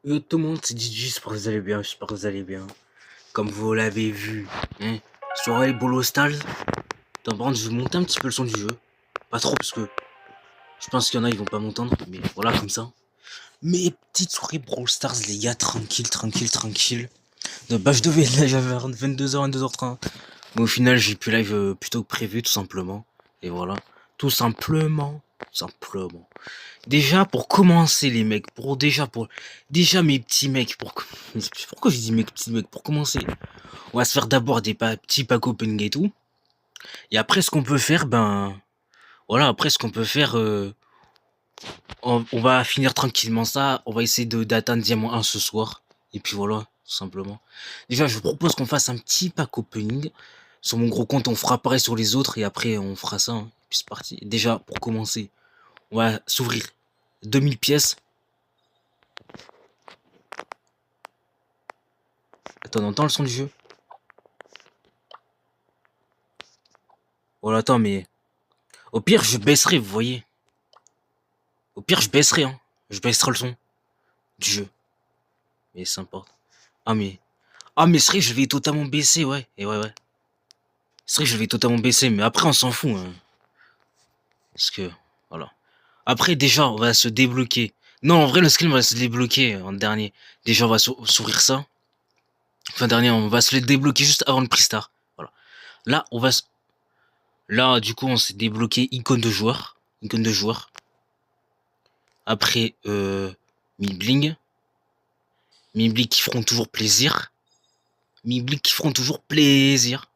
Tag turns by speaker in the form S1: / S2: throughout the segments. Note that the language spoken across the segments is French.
S1: Yo tout le monde, c'est Didi, j'espère que vous allez bien, j'espère que vous allez bien. Comme vous l'avez vu, hein, soirée Bolo Stars. Attends, par contre, je vais monter un petit peu le son du jeu. Pas trop, parce que je pense qu'il y en a, ils vont pas m'entendre, mais voilà, comme ça. Mes petites soirées Brawl Stars, les gars, tranquille, tranquille, tranquille. Bah, je devais être live vers 22h, 22h30. Mais au final, j'ai pu live plus tôt que prévu, tout simplement. Et voilà. Tout simplement. Simplement. Déjà pour commencer les mecs, déjà mes petits mecs, pourquoi je dis mes petits mecs, pour commencer, on va se faire d'abord des petits pack opening et tout, et après ce qu'on peut faire, ben voilà, après ce qu'on peut faire, on va finir tranquillement ça, on va essayer d'atteindre diamant 1 ce soir, et puis voilà, tout simplement. Déjà je vous propose qu'on fasse un petit pack opening, sur mon gros compte on fera pareil sur les autres, et après on fera ça, hein. Puis c'est parti. Déjà pour commencer, on va s'ouvrir 2000 pièces. Attends, on entend le son du jeu? Voilà, attends, mais au pire, je baisserai, vous voyez. Au pire, je baisserai, hein. Je baisserai le son du jeu. Mais ça importe. Ah, mais. Ah, mais c'est vrai que je vais totalement baisser, ouais. Et ouais. C'est vrai que je vais totalement baisser, mais après, on s'en fout, hein. Parce que, voilà. Après, déjà, on va se débloquer. Non, en vrai, le skin va se débloquer en dernier. Déjà, on va s'ouvrir ça. Enfin, dernier, on va se le débloquer juste avant le prix star. Voilà. Là, Là, du coup, on s'est débloqué icône de joueur. Icône de joueur. Après, mi-bling. Mi-bling qui feront toujours plaisir. Mi-bling qui feront toujours plaisir.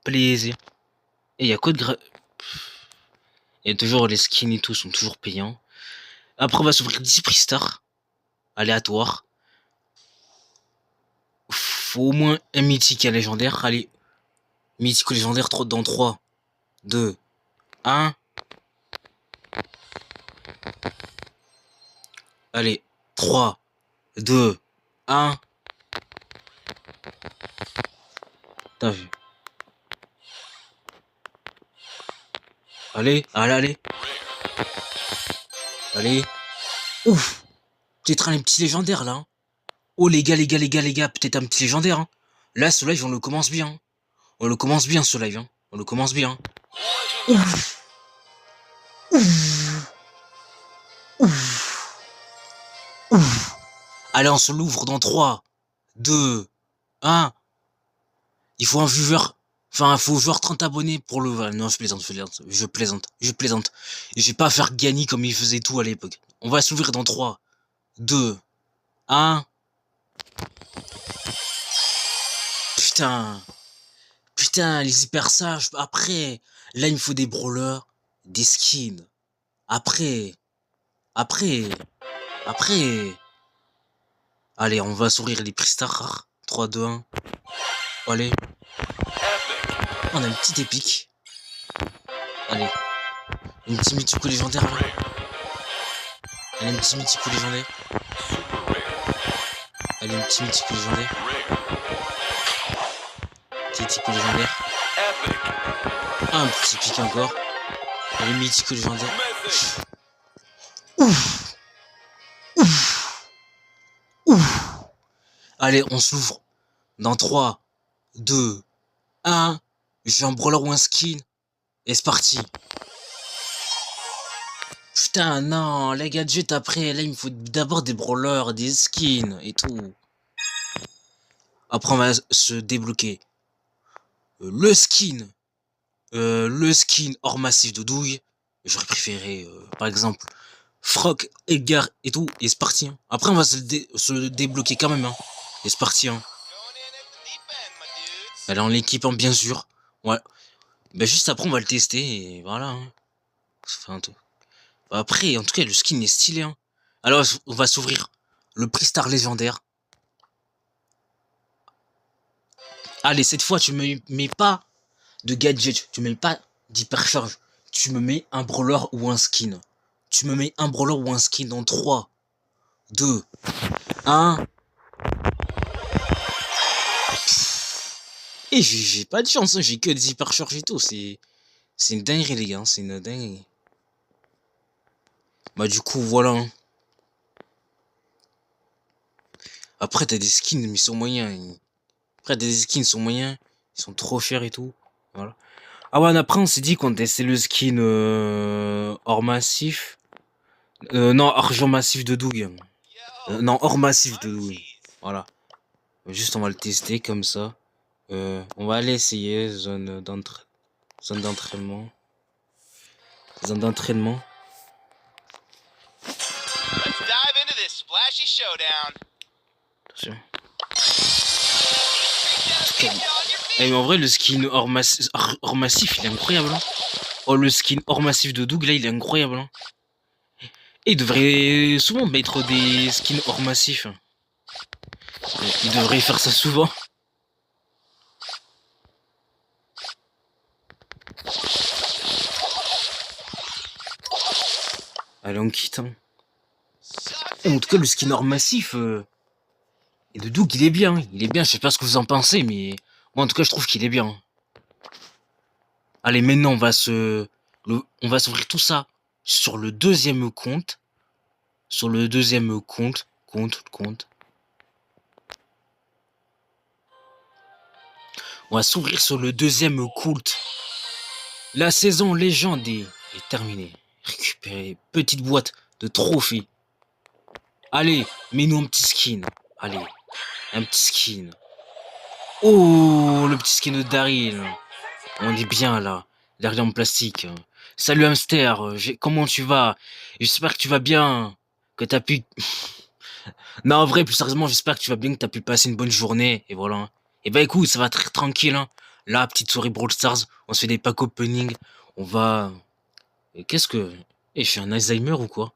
S1: Plaisir. Et il y a quoi de grave? Il y a toujours les skins et tout sont toujours payants. Après, on va s'ouvrir 10 prix stars. Aléatoire. Faut au moins un mythique et un légendaire. Allez. Mythique ou légendaire dans 3, 2, 1. Allez. 3, 2, 1. T'as vu? Allez. Allez. Ouf. Peut-être un petit légendaire là. Hein. Oh les gars, peut-être un petit légendaire. Hein. Là, ce live, on le commence bien. On le commence bien ce live. Hein. On le commence bien. Ouf. Ouf. Ouf. Ouf. Allez, on se l'ouvre dans 3, 2, 1. Il faut un viewer. Enfin, il faut genre 30 abonnés pour le... Non, je plaisante. J'ai pas à faire gagner comme il faisait tout à l'époque. On va s'ouvrir dans 3, 2, 1. Putain. Putain, les hyper sages. Après, là, il me faut des brawlers, des skins. Après. Après. Après. Allez, on va s'ouvrir les prix stars. 3, 2, 1. Allez. On a une petite épique. Allez. Une petite mythico légendaire là. Allez, une petite mythico légendaire. Allez, une petite mythico légendaire. Petit mythico légendaire. Un petit pic encore. Allez, mythico légendaire. Ouf. Ouf. Ouf. Allez, on s'ouvre. Dans 3, 2, 1. J'ai un brawler ou un skin. Et c'est parti. Putain, non, les gadgets après, là, il me faut d'abord des brawlers, des skins et tout. Après, on va se débloquer le skin. Le skin hors massif de douille. J'aurais préféré, par exemple, Frock, Edgar et tout. Et c'est parti. Hein. Après, on va se débloquer quand même. Hein. Et c'est parti. Hein. Elle est en l'équipant, bien sûr. Ouais. Bah, juste après, on va le tester. Et voilà. Hein. Enfin, tout. Après, en tout cas, le skin est stylé. Hein. Alors, on va s'ouvrir le prix star légendaire. Allez, cette fois, tu me mets pas de gadget. Tu me mets pas d'hypercharge. Tu me mets un brawler ou un skin. Tu me mets un brawler ou un skin dans 3, 2, 1. Et j'ai pas de chance, hein. J'ai que des hypercharges et tout. C'est une dinguerie, les gars. C'est une dinguerie. Bah, du coup, voilà. Hein. Après, t'as des skins, mais ils sont moyens. Après, t'as des skins, ils sont moyens. Ils sont trop chers et tout. Voilà. Ah ouais, après, on s'est dit qu'on testait le skin hors massif. Non, argent massif de Doug. Non, hors massif de Doug. Voilà. Juste, on va le tester comme ça. On va aller essayer zone d'entraînement. Zone d'entraînement. Attention. Eh, mais en vrai, le skin hors massif, il est incroyable. Hein. Oh, le skin hors massif de Doug, là, il est incroyable. Hein. Et il devrait souvent mettre des skins hors massif. Il devrait faire ça souvent. Allez, on quitte. Hein. Et en tout cas, le skin hors massif et de Doug, il est bien. Il est bien, je sais pas ce que vous en pensez, mais moi, en tout cas, je trouve qu'il est bien. Allez, maintenant, on va s'ouvrir tout ça sur le deuxième compte. Sur le deuxième compte. On va s'ouvrir sur le deuxième compte. La saison légende est terminée. Récupérer petite boîte de trophées. Allez, mets-nous un petit skin. Allez, un petit skin. Oh, le petit skin de Daryl. On est bien là. Derrière en plastique. Salut hamster, comment tu vas? J'espère que tu vas bien. Que t'as pu... Non, en vrai, plus sérieusement, j'espère que tu vas bien, que t'as pu passer une bonne journée. Et voilà. Et bah écoute, ça va très tranquille. Hein. Là, petite soirée Brawl Stars. On se fait des pack opening. On va... Et qu'est-ce que... Eh, je suis un Alzheimer ou quoi?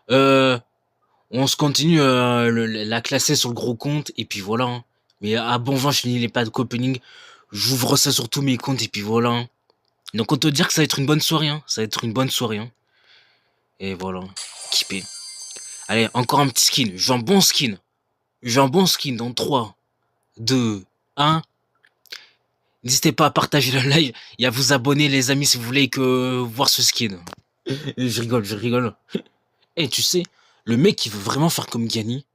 S1: On se continue la classer sur le gros compte. Et puis voilà. Hein. Mais à bon vent, je finis les pack opening. J'ouvre ça sur tous mes comptes. Et puis voilà. Hein. Donc on peut dire que ça va être une bonne soirée. Hein. Ça va être une bonne soirée. Hein. Et voilà. Kippé. Allez, encore un petit skin. J'ai un bon skin. J'ai un bon skin dans 3, 2, 1. N'hésitez pas à partager le live et à vous abonner, les amis, si vous voulez voir ce skin. Je rigole. Eh, tu sais, le mec, il veut vraiment faire comme Gany.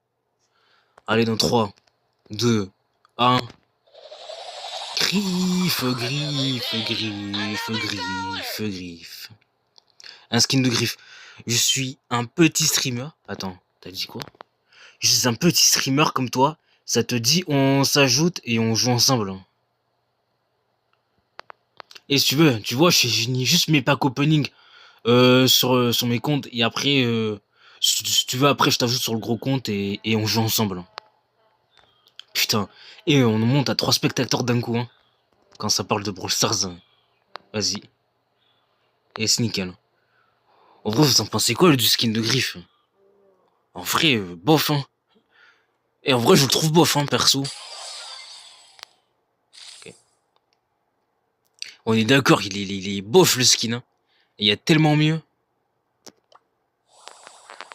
S1: Allez, dans 3, 2, 1. Griffe. Un skin de griffe. Je suis un petit streamer. Attends, t'as dit quoi? Je suis un petit streamer comme toi. Ça te dit, on s'ajoute et on joue ensemble. Et si tu veux, tu vois, je finis juste mes packs opening sur mes comptes. Et après, si tu veux, après, je t'ajoute sur le gros compte et on joue ensemble. Putain. Et on monte à 3 spectateurs d'un coup. Hein. Quand ça parle de Brawl Stars. Vas-y. Et c'est nickel. En vrai, vous en pensez quoi, du skin de griffe? En vrai, bof, hein. Et en vrai, je le trouve bof, hein, perso. Okay. On est d'accord, il est bof, le skin, hein. Il y a tellement mieux.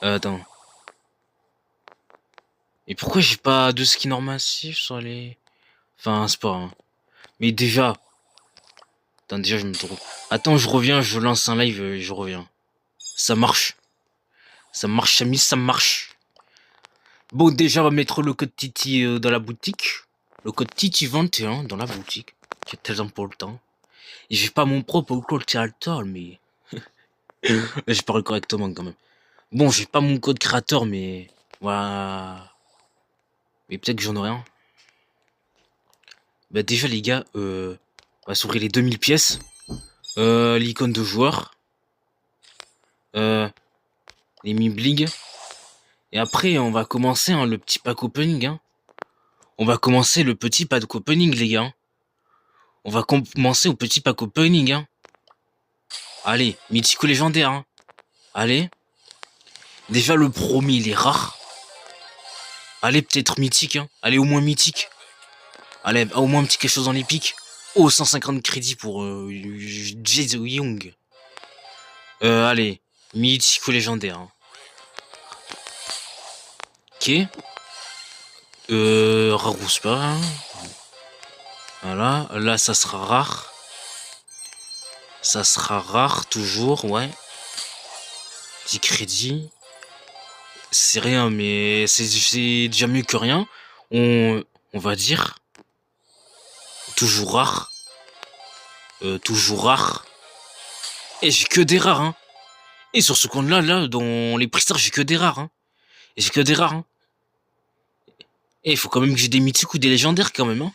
S1: Attends. Et pourquoi j'ai pas de skin hors massif sur les... Enfin, c'est pas... Hein. Mais déjà... Attends, déjà, je me trompe. Attends, je reviens, je lance un live et je reviens. Ça marche. Ça marche, amis, ça marche. Bon, déjà, on va mettre le code Titi dans la boutique. Le code Titi 21 dans la boutique. C'est très important. Et j'ai pas mon propre code créateur, mais... je parle correctement quand même. Bon, j'ai pas mon code créateur, mais... Voilà. Mais peut-être que j'en aurai un. Bah déjà, les gars, on va s'ouvrir les 2000 pièces. L'icône de joueur. Les Miblig. Et après, on va commencer hein, le petit pack opening. Hein. On va commencer le petit pack opening, les gars. On va commencer au petit pack opening. Hein. Allez, mythico légendaire. Hein. Allez. Déjà, le premier, il est rare. Allez, peut-être mythique. Hein. Allez, au moins mythique. Allez, au moins un petit quelque chose en épique. Oh, 150 crédits pour Jae Young. Allez, mythico légendaire. Hein. Ok. Rare pas. Hein. Voilà, là ça sera rare. Ça sera rare toujours, ouais. 10 crédits. C'est rien, mais c'est déjà mieux que rien. On va dire. Toujours rare. Toujours rare. Et j'ai que des rares, hein. Et sur ce compte-là, là, dans les prix stars, j'ai que des rares, hein. Et j'ai que des rares, hein. Et il faut quand même que j'ai des mythiques ou des légendaires, quand même,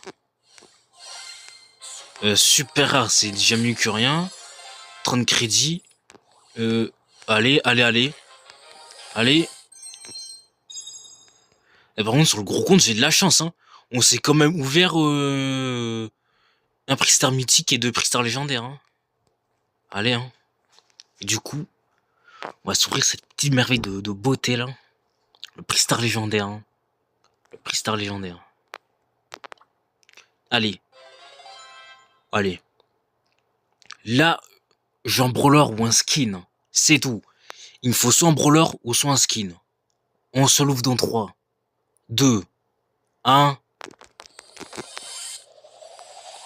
S1: hein. Super rare, c'est déjà mieux que rien. 30 crédits. Allez, allez, allez. Allez. Et par contre, sur le gros compte, j'ai de la chance, hein. On s'est quand même ouvert un prix star mythique et deux prix star légendaires, hein. Allez, hein. Et du coup, on va s'ouvrir cette petite merveille de beauté, là. Le prix star légendaire, hein. Le prix star légendaire. Allez. Allez. Là, j'ai un brawler ou un skin. C'est tout. Il me faut soit un brawler ou soit un skin. On se l'ouvre dans 3, 2, 1.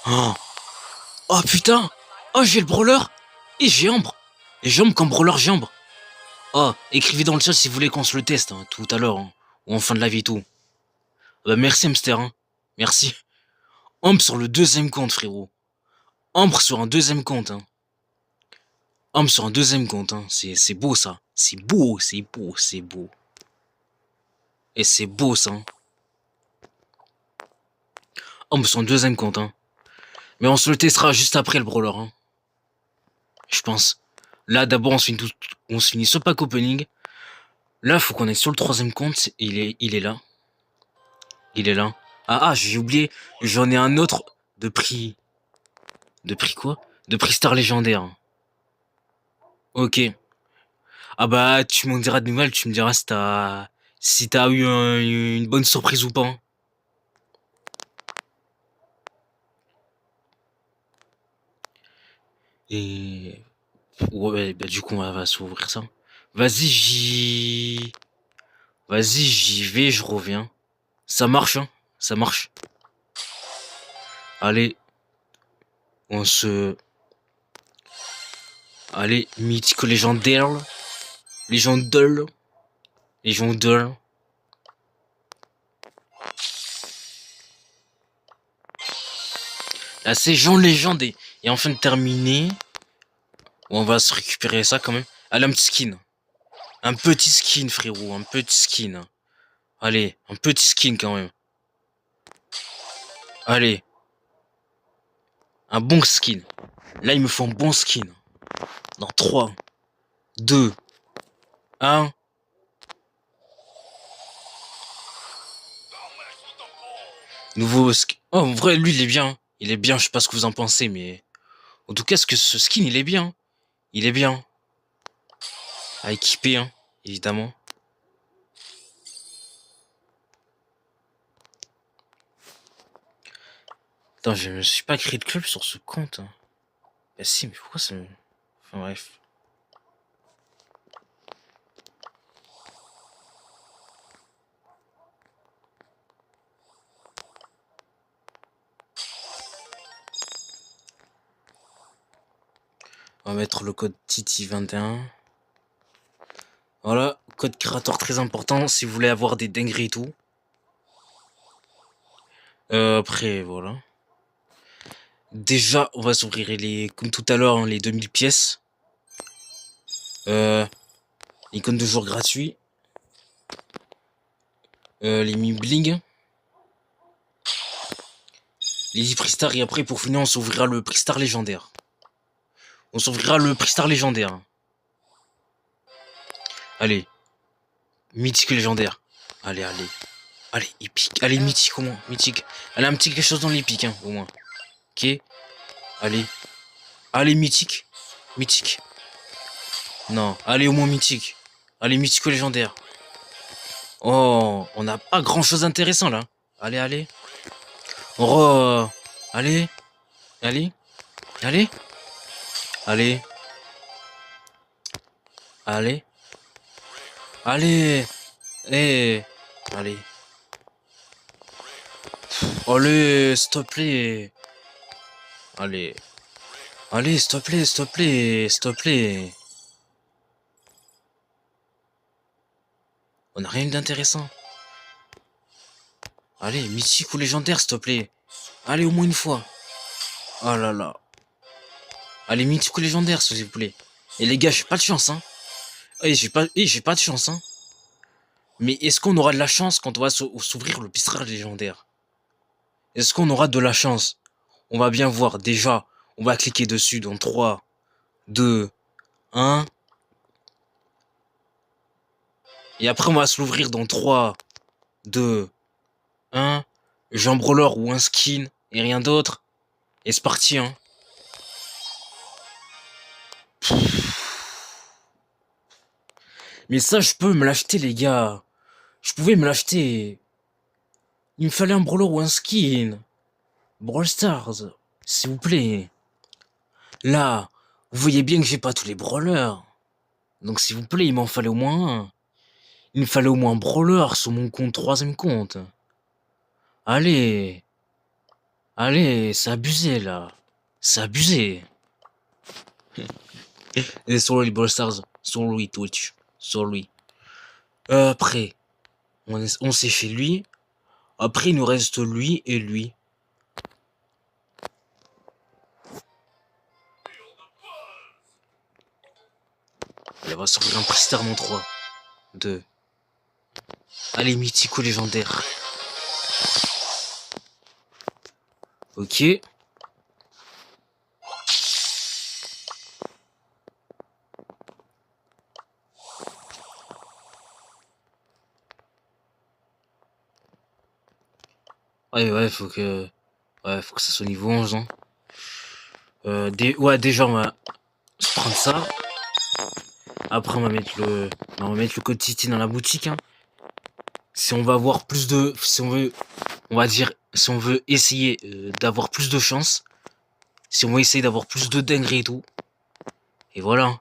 S1: Oh, oh putain. Oh, j'ai le brawler et j'ai Ambre. Et j'ai Ambre comme brawler, j'ai Ambre. Oh, écrivez dans le chat si vous voulez qu'on se le teste, hein, tout à l'heure, hein, ou en fin de la vie et tout. Bah merci Hamster, hein. Merci. Ambre sur le deuxième compte, frérot. Ambre sur un deuxième compte, hein. Ambre sur un deuxième compte, hein. C'est beau, ça. C'est beau, c'est beau, c'est beau. Et c'est beau, ça, hein. Ambre sur un deuxième compte, hein. Mais on se le testera juste après le brawler, hein. Je pense. Là, d'abord, on se finit ce pack opening. Là, faut qu'on aille sur le troisième compte. Il est là. Il est là. Ah, j'ai oublié. J'en ai un autre de prix. De prix quoi? De prix star légendaire. Ok. Ah bah, tu m'en diras de nouvelles. Tu me diras si t'as eu une bonne surprise ou pas, hein. Et... Ouais, bah du coup, on va s'ouvrir ça. Vas-y, j'y vais, je reviens. Ça marche, hein. Ça marche. Allez. On se... Allez, mythique légendaire. Légendaire. Légendaire. Là, c'est Jean Légende. Et enfin de terminer. On va se récupérer ça quand même. Allez, un petit skin. Un petit skin, frérot. Un petit skin. Allez, un petit skin quand même. Allez. Un bon skin. Là, il me faut un bon skin. Dans 3, 2, 1. Nouveau skin. Oh, en vrai, lui, il est bien. Il est bien, je sais pas ce que vous en pensez, mais... En tout cas, ce skin, il est bien. Il est bien. À équiper, hein, évidemment. Attends, je me suis pas créé de club sur ce compte, hein. Bah si, mais pourquoi ça me... Enfin bref. On va mettre le code Titi21. Voilà, code créateur très important si vous voulez avoir des dingueries et tout. Après, voilà. Déjà, on va s'ouvrir comme tout à l'heure, hein, les 2000 pièces. L'icône de jour gratuit. Les mi bling. Les 10 prix stars et après, pour finir, on s'ouvrira le prix star légendaire. On s'ouvrira le prix star légendaire. Allez. Mythique légendaire. Allez, allez. Allez, épique. Allez, mythique au moins. Mythique. Allez, un petit quelque chose dans l'épique, hein, au moins. Ok. Allez. Allez, mythique. Mythique. Non. Allez, au moins mythique. Allez, mythique légendaire. Oh, on n'a pas grand chose d'intéressant là. Allez, allez. Oh, allez. Allez. Allez. Allez. Allez. Allez. Eh. Allez. Allez, s'il te plaît. Allez. Allez, s'il te plaît, s'il te plaît, s'il te plaît. On n'a rien d'intéressant. Allez, mythique ou légendaire, s'il te plaît. Allez, au moins une fois. Oh là là. Allez, mythique ou légendaire, s'il vous plaît. Et les gars, j'ai pas de chance, hein. J'ai pas de chance, hein. Mais est-ce qu'on aura de la chance quand on va s'ouvrir le pistrage légendaire? Est-ce qu'on aura de la chance? On va bien voir. Déjà, on va cliquer dessus dans 3, 2, 1. Et après, on va se l'ouvrir dans 3, 2, 1. J'ai un brawler ou un skin et rien d'autre. Et c'est parti, hein. Mais ça, je peux me l'acheter, les gars. Je pouvais me l'acheter. Il me fallait un brawler ou un skin. Brawl Stars, s'il vous plaît. Là, vous voyez bien que j'ai pas tous les brawlers. Donc s'il vous plaît, il m'en fallait au moins un. Il me fallait au moins un brawler sur mon compte, 3ème compte. Allez. Allez, c'est abusé, là. C'est abusé. Et sur les Brawl Stars, sur lui, Twitch. Sur lui. Après, on s'est fait lui. Après, il nous reste lui et lui. Elle va sortir un Prestar en 3, 2. Allez, mythico légendaire. Ok. Ouais, faut que... Ouais, faut que ça soit niveau 11, hein. Ouais, déjà, on va se prendre ça. Après, on va mettre le code Titi dans la boutique, hein. Si on va avoir plus de... Si on veut... On va dire... Si on veut essayer d'avoir plus de chance. Si on veut essayer d'avoir plus de dingueries et tout. Et voilà.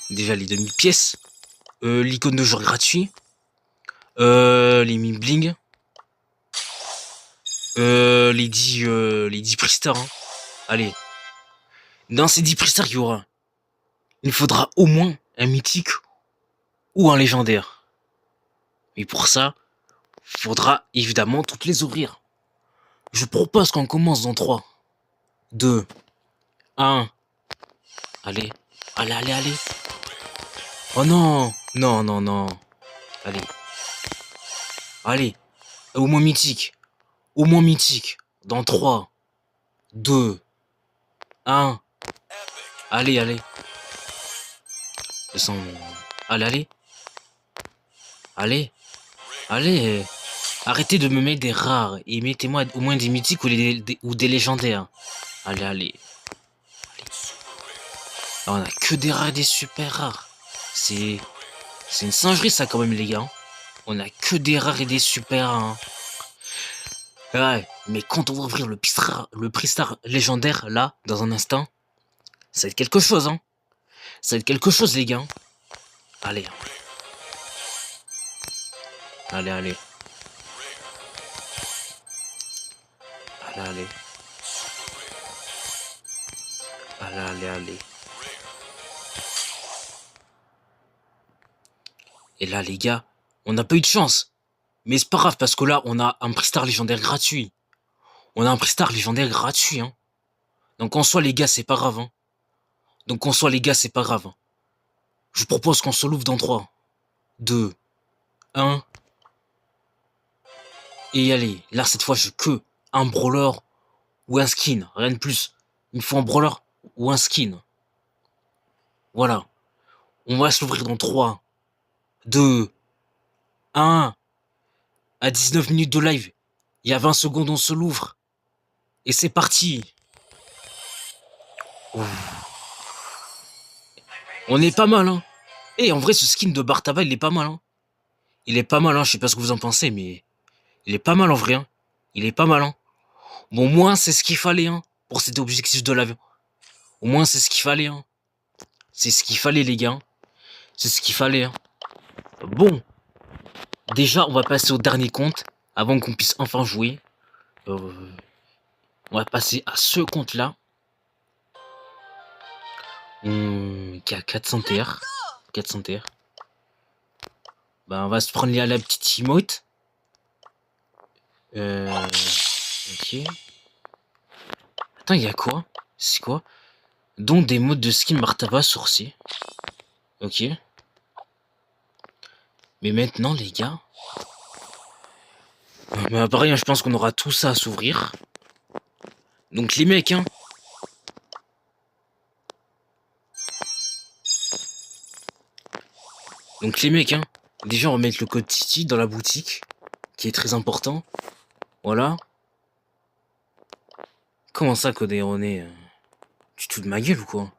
S1: Déjà, les demi-pièces. L'icône de joueur gratuit. Les mime bling. Les 10 prestars, hein. Allez. Dans ces 10 prestars qu'il y aura, il faudra au moins un mythique ou un légendaire. Mais pour ça, il faudra évidemment toutes les ouvrir. Je propose qu'on commence dans 3, 2, 1. Allez. Allez. Oh non. Non. Allez. Au moins mythique. Dans 3, 2, 1. Allez. Allez. Arrêtez de me mettre des rares et mettez-moi au moins des mythiques ou des légendaires. Allez. Là, on a que des rares et des super rares. C'est une singerie ça quand même les gars. On a que des rares et des super, hein. Ouais, mais quand on va ouvrir le Pristar légendaire là, dans un instant, ça va être quelque chose, hein. Ça va être quelque chose les gars. Allez. Allez. Et là les gars, on n'a pas eu de chance. Mais c'est pas grave parce que là, on a un Pristar légendaire gratuit. Hein. Donc en soi les gars, c'est pas grave, hein. Je propose qu'on se l'ouvre dans 3, 2, 1. Et allez, là cette fois, je que un brawler ou un skin, rien de plus. Il me faut un brawler ou un skin. Voilà. On va se l'ouvrir dans 3, 2, 1. À 19 minutes de live, il y a 20 secondes, on se l'ouvre. Et c'est parti. Ouh. On est pas mal, hein. Et en vrai, ce skin de Bartava, il est pas mal, hein. Je sais pas ce que vous en pensez, mais il est pas mal en vrai, hein. Bon, au moins, c'est ce qu'il fallait, hein, pour cet objectif de live. Au moins, c'est ce qu'il fallait, hein. C'est ce qu'il fallait, les gars. C'est ce qu'il fallait, hein. Bon. Déjà, on va passer au dernier compte, avant qu'on puisse enfin jouer. On va passer à ce compte-là. Qui a 400 TR. Bah, on va se prendre la petite emote. Ok. Attends, il y a quoi? C'est quoi? Dont des modes de skin Martaba sourcils. Ok. Mais maintenant, les gars... Bah, pareil, hein, je pense qu'on aura tout ça à s'ouvrir. Donc les mecs, hein. Donc les mecs, hein. Déjà, on va mettre le code Titi dans la boutique. Qui est très important. Voilà. Comment ça, code erroné? Tu te fous de ma gueule ou quoi?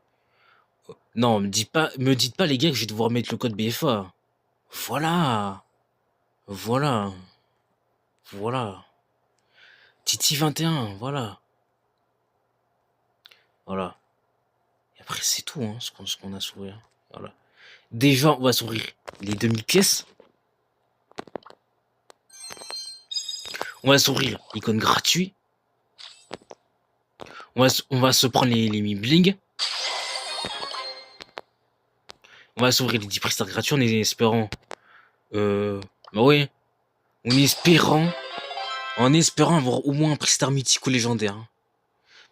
S1: Non, me dites pas les gars que je vais devoir mettre le code BFA. Voilà. Voilà. Voilà. Titi 21, voilà. Voilà. Et après, c'est tout, hein, ce qu'on a s'ouvrir. Voilà. Déjà, on va s'ouvrir les 2000 pièces. On va s'ouvrir l'icône gratuit. On va se prendre les mi bling. On va s'ouvrir les 10 prestataires gratuits en espérant. Bah ouais. En espérant avoir au moins un prestataire mythique ou légendaire.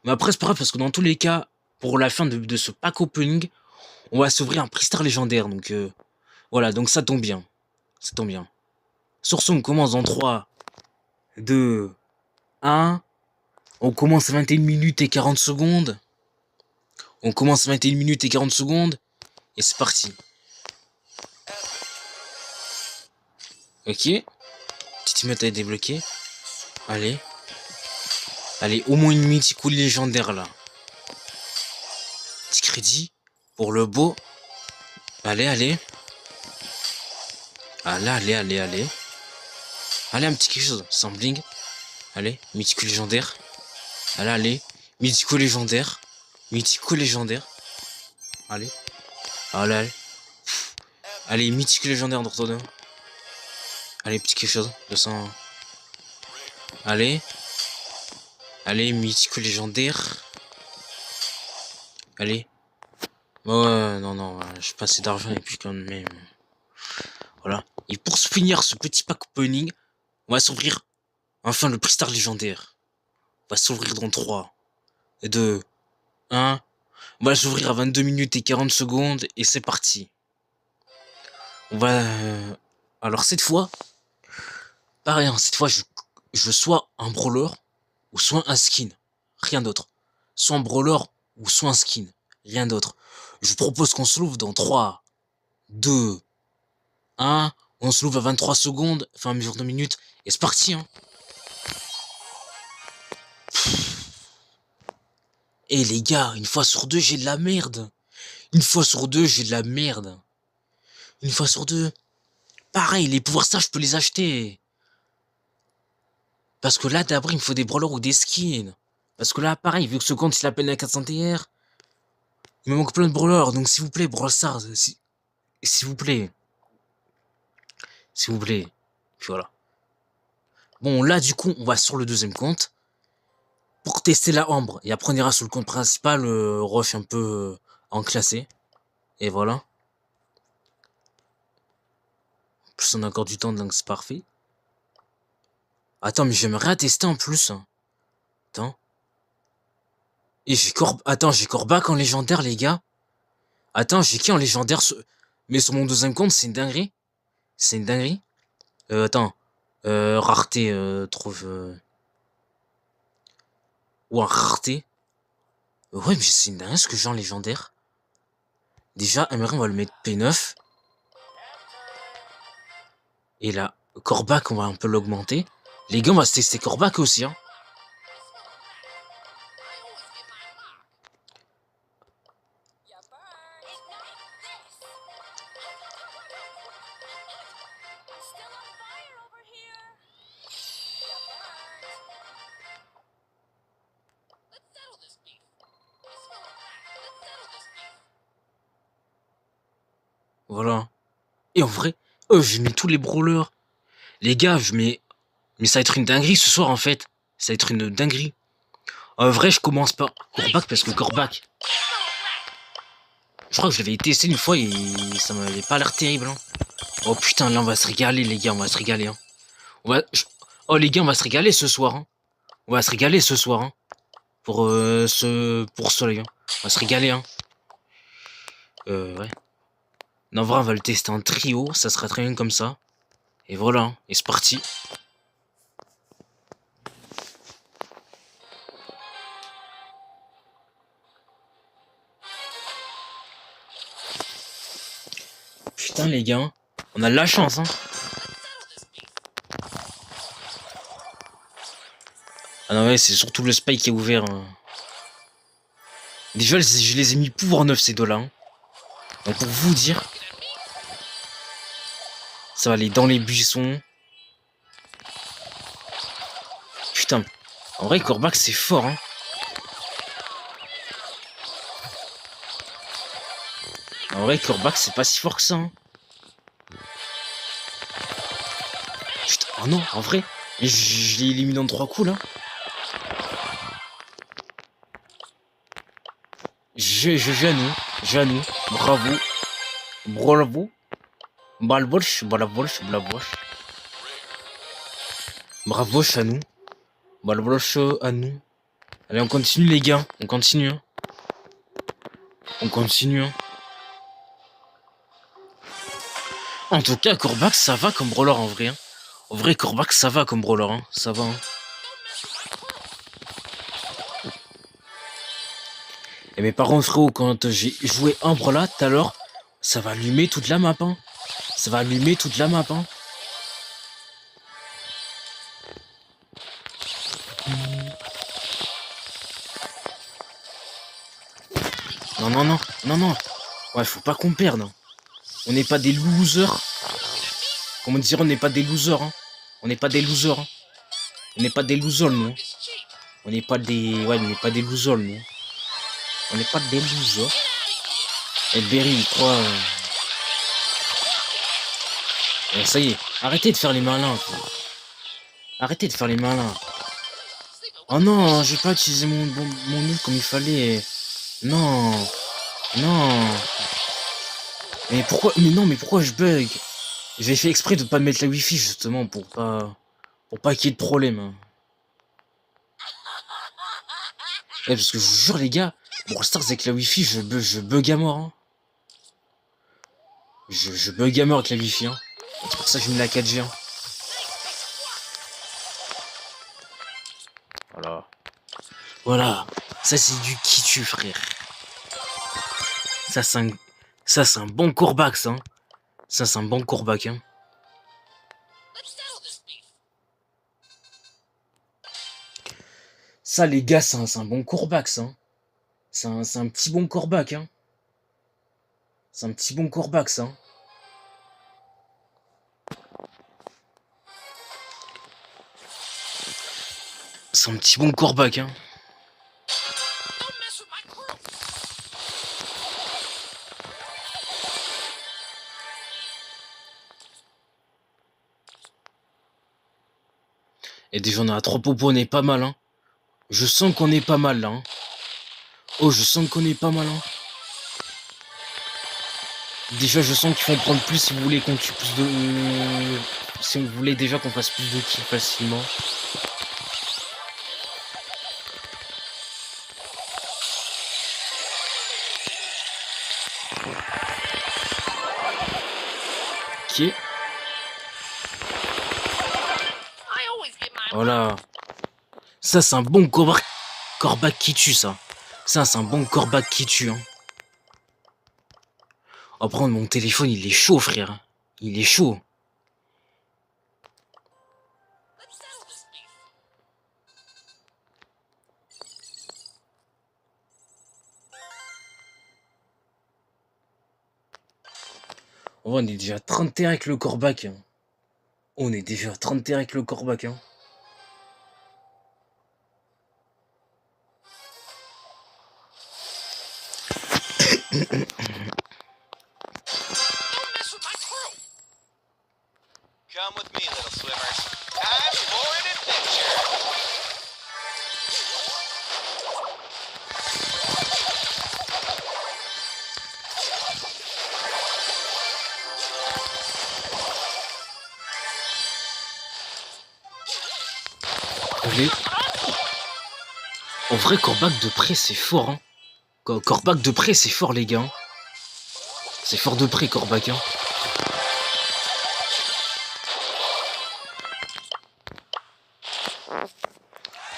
S1: Mais après, c'est pas grave parce que dans tous les cas, pour la fin de ce pack opening, on va s'ouvrir un prestataire légendaire. Donc voilà, donc ça tombe bien. Ça tombe bien. Sur ce, on commence dans 3, 2, 1. On commence à 21 minutes et 40 secondes. On commence à 21 minutes et 40 secondes. Et c'est parti. Ok. Petite emote à débloquer. Allez. Allez, au moins une mythique ou légendaire là. Petit crédit. Pour le beau. Allez, allez. Allez, allez, allez, allez. Allez, un petit quelque chose. Sans bling. Allez, mythique légendaire. Allez, allez. Mythico légendaire. Mythico légendaire. Allez. Allez, allez. Allez, mythique légendaire d'ordre. Allez, petit quelque chose. 200. Allez. Allez, mythique légendaire. Allez. Ouais, non, non, j'ai pas assez d'argent et puis quand même. Voilà. Et pour se finir ce petit pack opening, on va s'ouvrir enfin le Pristar légendaire. On va s'ouvrir dans 3, 2, 1. On va s'ouvrir à 22 minutes et 40 secondes et c'est parti. On va... Alors cette fois, pareil, hein, cette fois je veux soit un brawler ou soit un skin. Rien d'autre. Soit un brawler ou soit un skin. Rien d'autre. Je propose qu'on se l'ouvre dans 3, 2, 1. On se l'ouvre à 23 secondes, enfin à mesure de minutes. Et c'est parti, hein. Eh les gars, une fois sur deux, j'ai de la merde. Une fois sur deux, j'ai de la merde. Une fois sur deux. Pareil, les pouvoirs ça, je peux les acheter. Parce que là, d'abord, il me faut des brawlers ou des skins. Parce que là, pareil, vu que ce compte, il a peine à 400 TR, il me manque plein de brawlers. Donc, s'il vous plaît, Brawl Stars, s'il vous plaît. S'il vous plaît. Puis voilà. Bon, là, du coup, on va sur le deuxième compte. Pour tester la Ambre. Et après, on ira sur le compte principal, rush un peu enclassé. Et voilà. En plus, on a encore du temps, donc c'est parfait. Attends, mais j'aimerais tester en plus. Attends. Et j'ai Corbac en légendaire, les gars. Attends, j'ai qui en légendaire mais sur mon deuxième compte, c'est une dinguerie. C'est une dinguerie. Attends. Rareté, trouve... Ou un rareté. Ouais, mais c'est une dinguerie ce que j'ai en légendaire. Déjà, Emery, on va le mettre P9. Et là, Corbac, on va un peu l'augmenter. Les gars, on va se tester Corbac aussi, hein. Voilà. Et en vrai, je mets tous les brawlers. Les gars, je mets... Mais ça va être une dinguerie ce soir, en fait. Ça va être une dinguerie. En vrai, je commence par Corbac parce que Corbac... Je crois que je l'avais testé une fois et ça m'avait pas l'air terrible, hein. Oh putain, là on va se régaler les gars, on va se régaler. Hein. Oh les gars, on va se régaler ce soir. Hein. On va se régaler ce soir. Hein. Pour ce les gars. On va se régaler. Hein. Ouais. Non, en vrai, on va le tester en trio, ça sera très bien comme ça. Et voilà, hein. Et c'est parti. Putain les gars, on a de la chance hein. Ah non ouais, c'est surtout le spike qui est ouvert. Hein. Déjà, je les ai mis pouvoir 9 ces deux-là. Hein. Donc pour vous dire, ça va aller dans les buissons. Putain, en vrai, Corbac c'est fort. Hein. En vrai, Corbac c'est pas si fort que ça. Hein. Putain, oh non, en vrai, je l'ai éliminé en 3 coups là. Je à nous, bravo, bravo, balboche, balboche, balboche, bravo à nous, balboche à nous. Allez, on continue les gars, on continue. Hein. On continue. Hein. En tout cas, Corbac ça va comme brawler en vrai. Hein. En vrai, Corbac ça va comme brawler, hein. Ça va. Hein. Et mes parents frérot, quand j'ai joué un brawler tout à l'heure, ça va allumer toute la map. Hein. Ça va allumer toute la map. Hein. Non, non, non, non, non. Ouais, faut pas qu'on perde. Hein. On n'est pas des losers. Comment dire, on n'est pas des losers. Hein. On n'est pas des losers. Hein. On n'est pas des losers, nous. Hein. On n'est pas des... Ouais, on n'est pas des losers, nous. On n'est pas des losers. Et Berry, il croit... ça y est, arrêtez de faire les malins. Quoi. Arrêtez de faire les malins. Oh non, j'ai pas utilisé mon ult comme il fallait. Non. Non. Mais pourquoi... Mais non, mais pourquoi je bug? J'ai fait exprès de pas mettre la wifi justement pour pas qu'il y ait de problème. Hein. Ouais, parce que je vous jure les gars, Brawl Stars avec la wifi, je bug à mort. Hein. Je bug à mort avec la wifi. Hein. C'est pour ça que je mets la 4G. Hein. Voilà. Voilà. Ça c'est du qui tue frère. Ça c'est un bon Corbac ça. Hein. Ça c'est un bon Corbac. Hein. Ça les gars, c'est un bon Corbac ça. Hein. C'est un petit bon Corbac. Hein. C'est un petit bon Corbac ça. Hein. C'est un petit bon Corbac. Hein. Et déjà on a 3 popos, on est pas mal. Hein. Je sens qu'on est pas mal là. Hein. Oh, je sens qu'on est pas mal. Hein. Déjà, je sens qu'il faut en prendre plus si vous voulez qu'on tue plus de... si vous voulez déjà qu'on fasse plus de kills facilement. Ok. Voilà. Ça, c'est un bon Corbac qui tue, ça. Ça, c'est un bon Corbac qui tue. Hein. Après, mon téléphone, il est chaud, frère. Il est chaud. Oh, on est déjà à 31 avec le Corbac. Hein. On est déjà à 31 avec le Corbac. Hein.
S2: Come with me, little swimmers. Time for an adventure.
S1: Allez. En vrai, Corbac de près, c'est fort. Hein. Corbac de près, c'est fort, les gars. C'est fort de près, Corbac. Hein.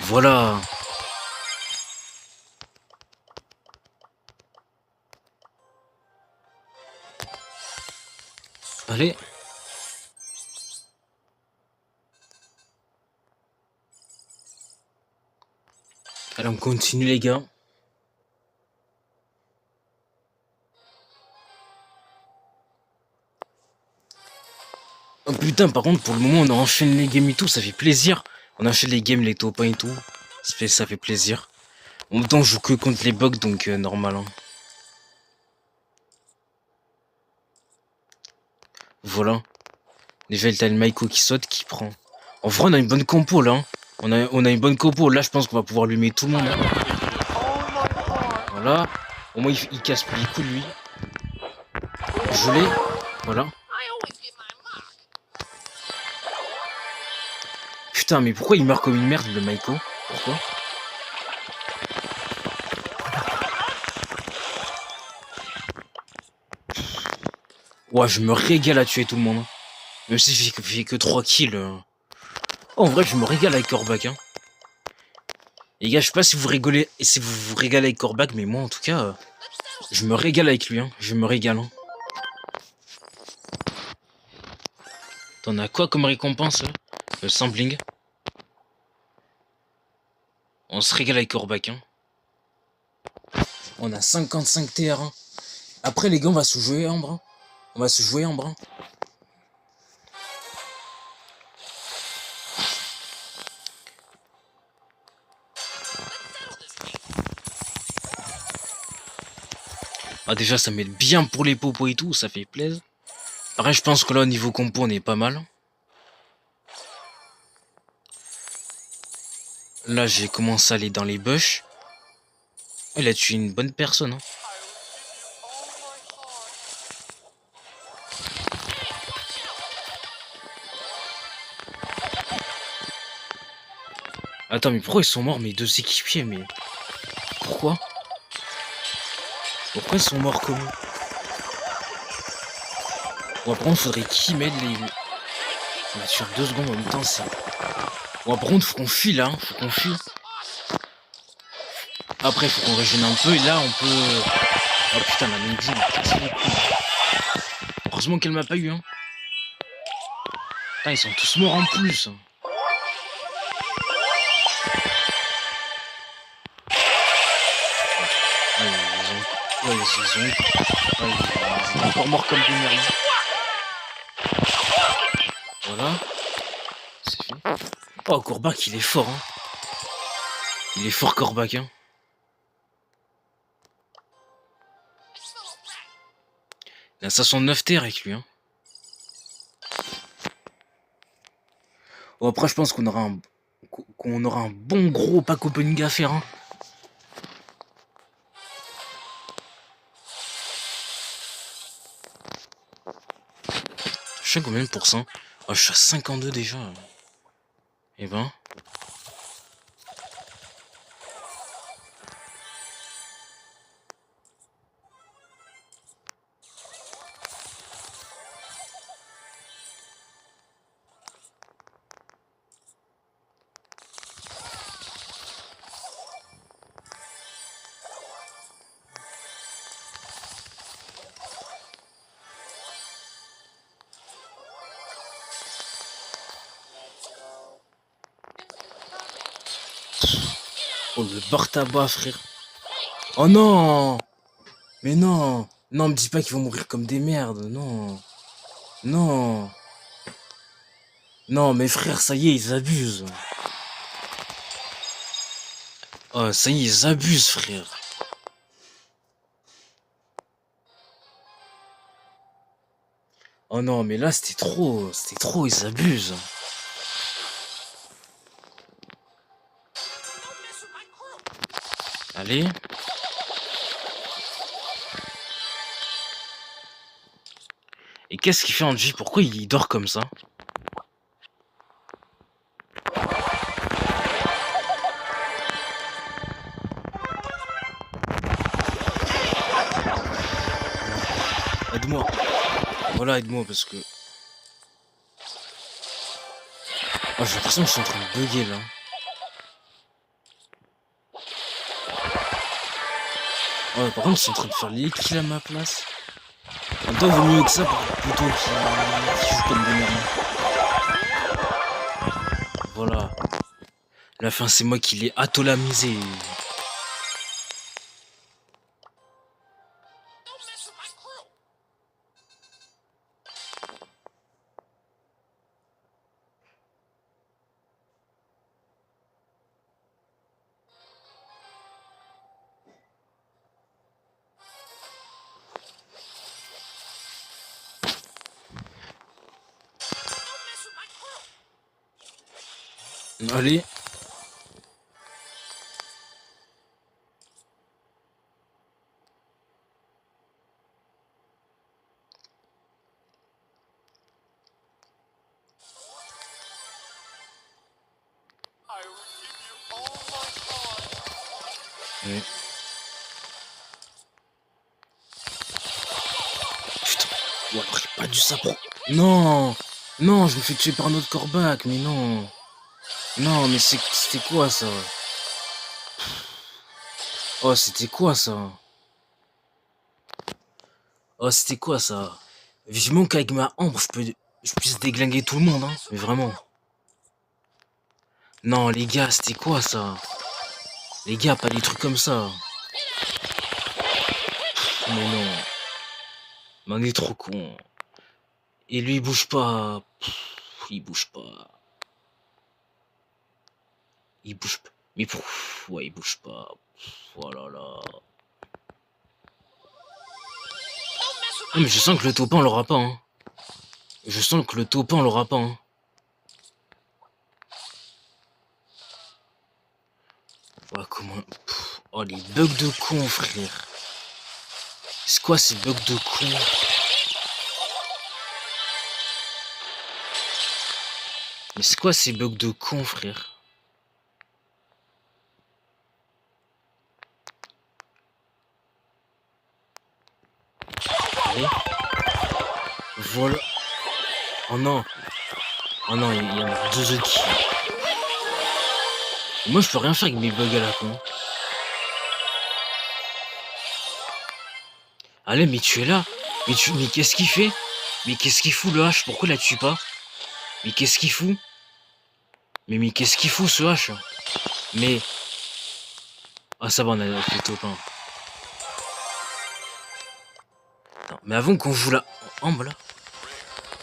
S1: Voilà. Allez. Allez, on continue, les gars. Oh putain, par contre, pour le moment, on enchaîne les games et tout, ça fait plaisir. On enchaîne les games, les top 1 et tout. Ça fait plaisir. En même temps, je joue que contre les bugs, donc normal. Hein. Voilà. Déjà, t'as le Maiko qui saute, qui prend. En vrai, on a une bonne compo là. Hein. On a une bonne compo. Là, je pense qu'on va pouvoir lui mettre tout le monde. Hein. Voilà. Au moins, il casse plus les coups, lui. Je l'ai. Voilà. Putain, mais pourquoi il meurt comme une merde, le Maiko? Pourquoi? Ouais, je me régale à tuer tout le monde. Hein. Même si j'ai fait que 3 kills. Oh, en vrai, je me régale avec Corbac. Hein. Les gars, je sais pas si vous rigolez et si vous vous régalez avec Corbac, mais moi, en tout cas, je me régale avec lui. Hein. Je me régale. Hein. T'en as quoi comme récompense? Le sampling. On se régale avec Corbac. Hein. On a 55 TR1. Après, les gars, on va se jouer en bras. On va se jouer en bras. Ah, déjà, ça met bien pour les popos et tout, ça fait plaisir. Après, je pense que là, au niveau compo, on est pas mal. Là, j'ai commencé à aller dans les bush. Il a tué une bonne personne. Hein. Attends, mais pourquoi ils sont morts, mes deux équipiers? Mais pourquoi? Pourquoi ils sont morts comme eux? Bon, par contre, faudrait qu'ils m'aident les... On va tuer 2 secondes en même temps, ça. Bon, par contre, faut qu'on fuit là. Hein. Faut qu'on fuit. Après, faut qu'on régène un peu. Et là, on peut... Oh putain, la Mindy, heureusement qu'elle m'a pas eu. Hein. Putain, ils sont tous morts en plus. Ils sont encore morts comme des merdes. Voilà. C'est fait. Oh, Corbac, il est fort. Hein. Il est fort, Corbac. Hein. Il a 69 terres avec lui. Hein. Bon, après, je pense qu'on aura un bon gros pack opening à faire. Hein. Je sais combien de pourcents? Oh, je suis à 52 déjà. Et ben. Oh, le bar-tabac, frère. Oh non! Mais non! Non, me dis pas qu'ils vont mourir comme des merdes. Non. Non. Non, mes frères, ça y est, ils abusent. Oh, ça y est, ils abusent, frère. Oh non, mais là, c'était trop, ils abusent. Allez. Et qu'est-ce qu'il fait Angie? Pourquoi il dort comme ça? aide-moi. Voilà, aide-moi parce que... Oh, j'ai l'impression que je suis en train de bugger là. Ouais, par contre, ils sont en train de faire les kills à ma place. En même temps, vaut mieux que ça plutôt qu'ils jouent comme des merdes. Voilà. La fin, c'est moi qui l'ai atolamisé. Allez. Ouais. Putain. Ou alors j'ai pas dû ça pour... Non. Non, je me fais tuer par notre corbac, mais non. Non, mais c'était quoi ça? Oh, c'était quoi ça? Oh, c'était quoi ça? Vivement qu'avec ma ambre, je puisse déglinguer tout le monde, hein. Mais vraiment. Non, les gars, c'était quoi ça? Les gars, pas des trucs comme ça. Mais non. Mais on est trop con. Et lui, il bouge pas. Il bouge pas. Il bouge pas. Mais ouais, il bouge pas. Oh là là. Non, mais je sens que le topin, on l'aura pas, hein. Je sens que le topin, on l'aura pas, hein. Ouais, comment... Oh, les bugs de con, frère. C'est quoi ces bugs de con? Mais c'est quoi ces bugs de con, frère? Allez. Voilà. Oh non. Oh non, il y en a deux autres qui... Moi, je peux rien faire avec mes bugs à la con. Allez, mais tu es là. Mais qu'est-ce qu'il fait? Mais qu'est-ce qu'il fout, le H? Pourquoi la tue pas? Mais qu'est-ce qu'il fout? Mais qu'est-ce qu'il fout, ce H? Mais... Ah, ça va, on a fait topin. Non, mais avant qu'on joue la... Ambre, là.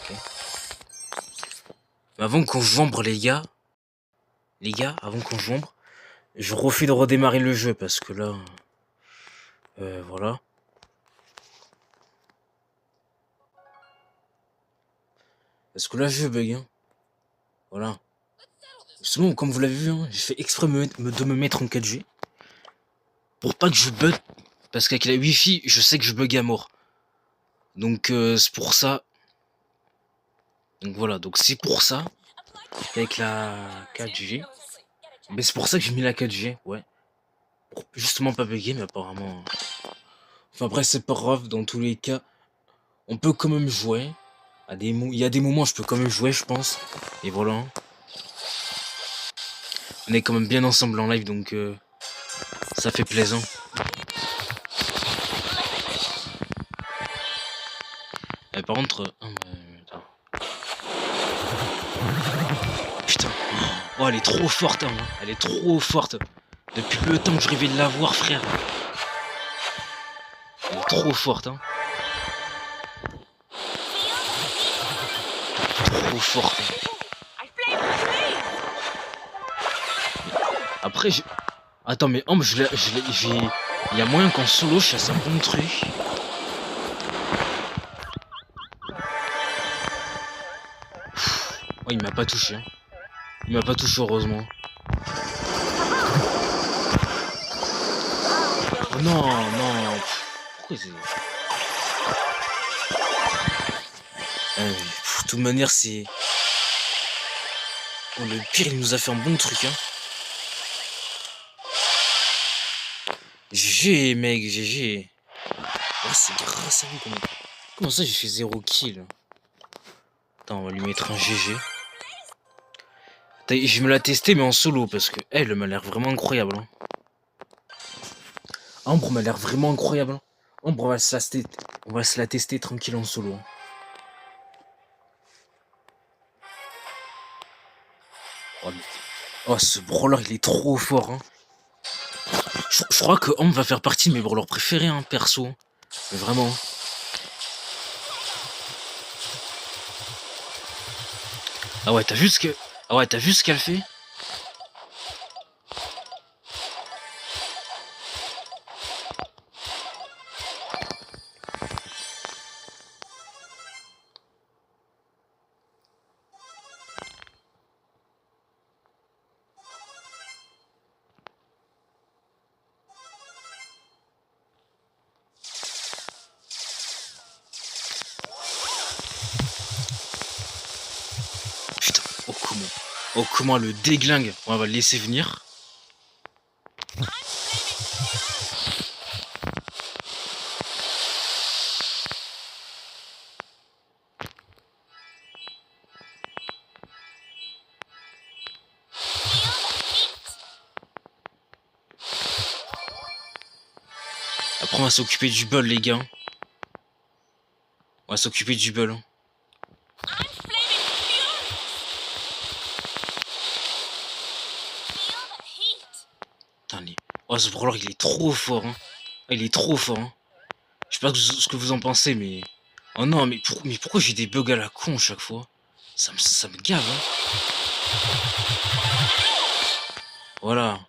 S1: Okay. Mais avant qu'on joue Ambre, les gars, avant qu'on joue Ambre, je refuse de redémarrer le jeu, parce que là... voilà. Parce que là, je bug, hein. Voilà. Justement, comme vous l'avez vu, hein, j'ai fait exprès de me mettre en 4G. Pour pas que je bug. Parce qu'avec la Wi-Fi, je sais que je bug à mort. Donc, c'est pour ça. Donc voilà, donc c'est pour ça. Avec la 4G. Mais c'est pour ça que j'ai mis la 4G, ouais. Pour justement pas bugger, mais apparemment... Enfin après, c'est pas grave, dans tous les cas. On peut quand même jouer. Il y a des moments où je peux quand même jouer, je pense. Et voilà. On est quand même bien ensemble en live, donc ça fait plaisant. Et par contre... Putain. Oh, elle est trop forte, hein. Elle est trop forte. Depuis le temps que je rêvais de la voir, frère. Elle est trop forte, hein. Trop forte. Hein. Après, je... Attends, mais Ambre, il y a moyen qu'en solo, je fasse un bon truc. Oh, il m'a pas touché. Hein. Il m'a pas touché, heureusement. Oh, non, non. Pourquoi c'est... de toute manière, c'est... Oh, le pire, il nous a fait un bon truc, hein. GG, mec, GG. Oh, c'est grâce à vous, quand même. Comment ça j'ai fait 0 kill? Attends, on va lui mettre un GG. Je vais me la tester mais en solo parce que elle m'a l'air vraiment incroyable. Hein. Ambre m'a l'air vraiment incroyable. Hein. Ambre, on va se la tester tranquille en solo. Hein. Oh, ce brawler il est trop fort. Hein. Je crois que Ambre va faire partie de mes brawlers préférés, hein, perso. Mais vraiment. Ah ouais, t'as vu ce que... Ah ouais, t'as vu ce qu'elle fait? Putain, oh comment... Oh comment le déglingue. Bon, on va le laisser venir. Après on va s'occuper du bol les gars. On va s'occuper du bol. Hein. Putain, oh ce brawler il est trop fort. Hein. Il est trop fort. Hein. Je sais pas ce que vous en pensez mais... Oh non mais, pourquoi j'ai des bugs à la con chaque fois? Ça me gave. Hein. Voilà.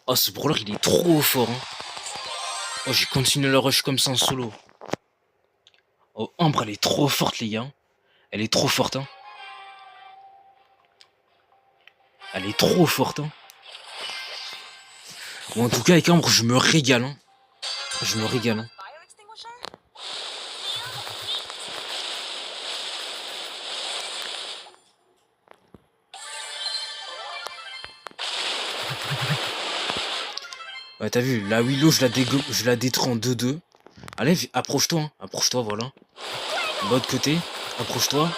S1: Oh ce brawler il est trop fort. Hein. Oh j'ai continué le rush comme ça en solo. Oh Ambre elle est trop forte les gars. Elle est trop forte hein. Elle est trop forte hein. Bon, en tout cas avec Ambre je me régale hein. Je me régale hein. Ouais t'as vu, la Willow je la détruis en 2-2. Allez, approche-toi, hein. Approche-toi, voilà. De l'autre côté, approche-toi,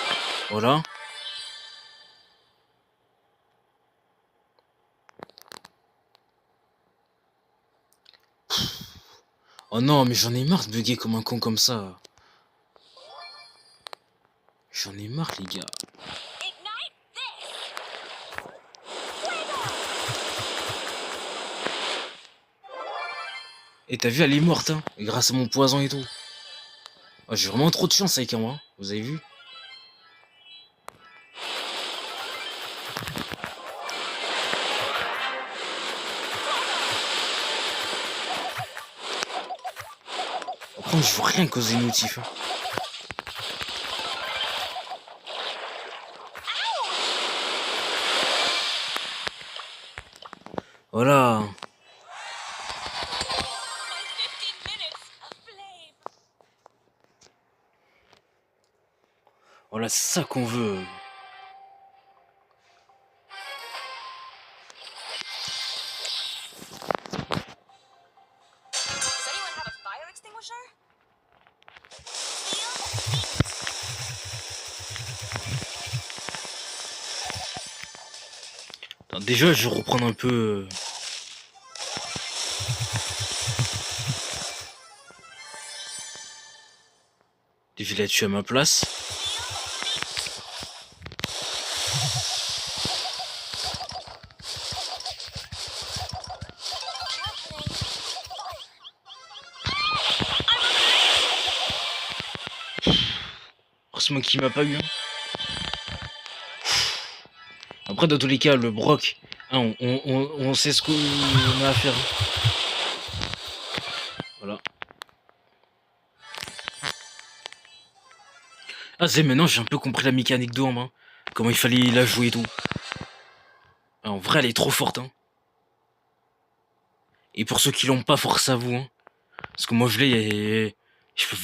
S1: voilà. Oh non, mais j'en ai marre de bugger comme un con comme ça. J'en ai marre, les gars. Et t'as vu, elle est morte, hein. Et grâce à mon poison et tout. Oh, j'ai vraiment trop de chance avec moi, hein. Vous avez vu? Après, je vois rien causer notif. Hein. Voilà. Voilà, c'est ça qu'on veut. Alors, déjà, je vais reprendre un peu... Je vais là-dessus à ma place. C'est moi qui m'a pas eu. Hein. Après, dans tous les cas, le Brock, hein, on sait ce qu'on a à faire. Voilà. Ah, c'est maintenant, j'ai un peu compris la mécanique de Ambre. Hein. Comment il fallait la jouer et tout. Ah, en vrai, elle est trop forte. Hein. Et pour ceux qui l'ont pas, force à vous. Hein. Parce que moi, je l'ai et je peux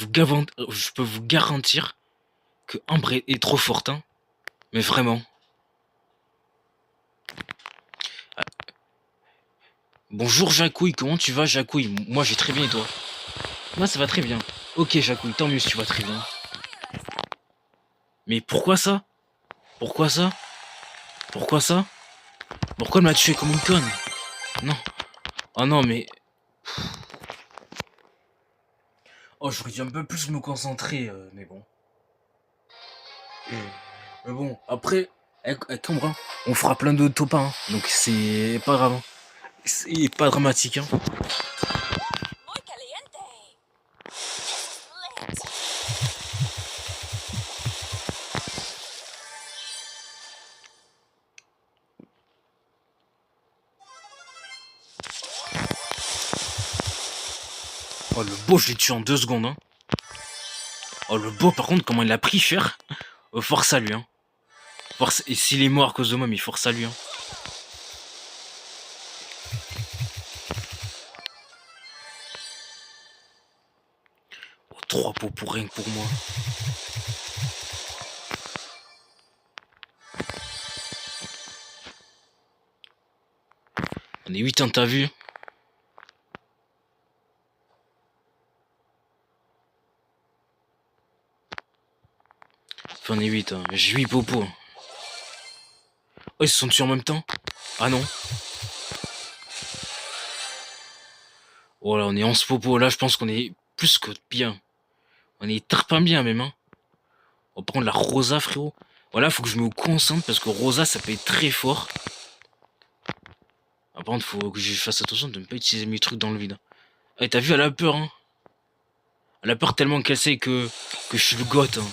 S1: vous garantir que Ambre est trop forte. Hein. Mais vraiment. Ah. Bonjour Jacouille, comment tu vas Jacouille? Moi, j'ai très bien et toi? Moi, ça va très bien. Ok, Jacouille, tant mieux si tu vas très bien. Mais pourquoi ça? Pourquoi ça? Pourquoi ça? Pourquoi elle m'a tué comme une conne? Non. Oh non, mais... Oh, j'aurais dû un peu plus me concentrer, mais bon. Mais bon, après, avec Cambrin, on fera plein de top 1, hein, donc c'est pas grave. Hein. C'est pas dramatique. Hein.
S3: Muy caliente. Lit.
S1: Oh, le beau, je l'ai tué en 2 secondes. Hein. Oh, le beau, par contre, comment il a pris cher. Force à lui. Hein. Force... Et s'il est mort à cause de moi, mais force à lui. Hein. Oh, 3 pots pour rien que pour moi. On est 8 ans, t'as vu? Enfin, on est 8, hein. J'ai 8 popos. Oh, ils se sont tués en même temps? Ah non. Oh là, on est 11 popos. Là, je pense qu'on est plus que bien. On est tarpin bien, même. Hein. On va prendre la Rosa, frérot. Voilà, faut que je me concentre parce que Rosa, ça peut être très fort. Ah, par contre, faut que je fasse attention de ne pas utiliser mes trucs dans le vide. Ah, t'as vu, elle a peur, hein. Elle a peur tellement qu'elle sait que je suis le goth. Hein.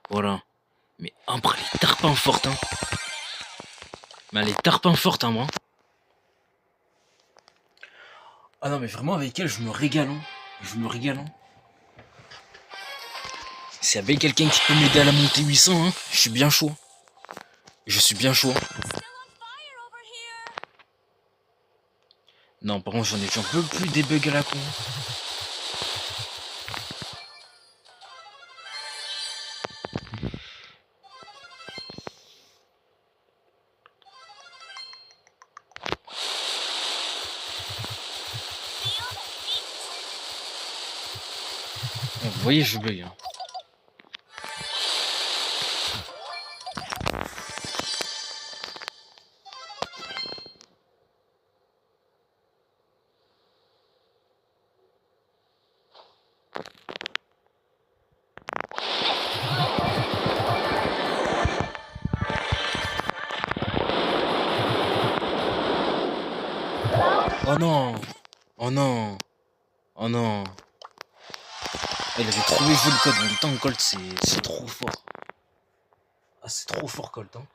S1: Voilà. Mais après, elle est tarpin forte, hein. Mais elle est tarpin forte, hein, moi. Ah non, mais vraiment, avec elle, je me régale. Hein. Je me régale. Hein. S'il y avait quelqu'un qui peut m'aider à la montée 800, hein, je suis bien chaud. Je suis bien chaud.
S3: Still on fire over here.
S1: Non, par contre, j'en peux plus des bugs à la con. Vous voyez, je bug. Hein. Oh non! Oh non! Oh non! Ah, il avait trouvé joué le code. En même temps, Colt, c'est trop fort. Ah, c'est trop fort, Colt. Hein.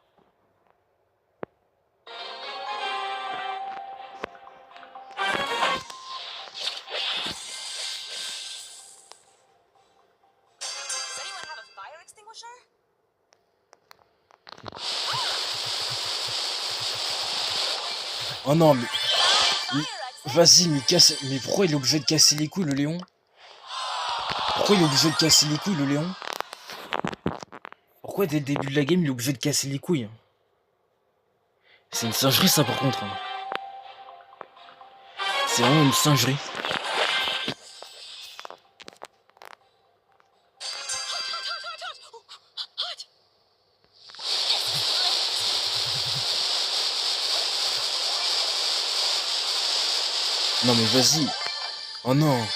S3: Does anyone have a fire extinguisher?
S1: Oh non, mais
S3: Fire exit.
S1: vas-y, mais casse. Mais pourquoi il est obligé de casser les couilles, le Léon? Pourquoi il est obligé de casser les couilles, le Léon? Pourquoi dès le début de la game, il est obligé de casser les couilles? C'est une singerie, ça, par contre. Hein. C'est vraiment une singerie.
S3: Hot.
S1: Non, mais vas-y. Oh non.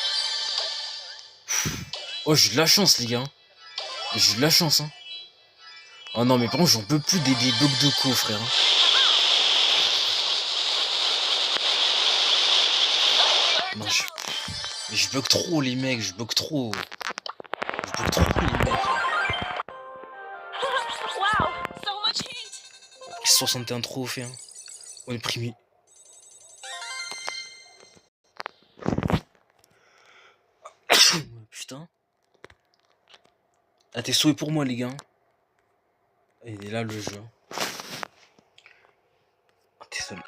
S1: Oh, j'ai de la chance, les gars. J'ai de la chance, hein. Oh non, mais par contre, j'en peux plus des bugs de co, frère. Hein. Non, mais je bug trop, les mecs. Je bug trop. Je bug trop, les mecs.
S3: Wow, so much heat.
S1: 61 trophées, hein. On est primé. Putain. Ah, t'es sauvé pour moi, les gars. Et là, le jeu. Oh, désolé.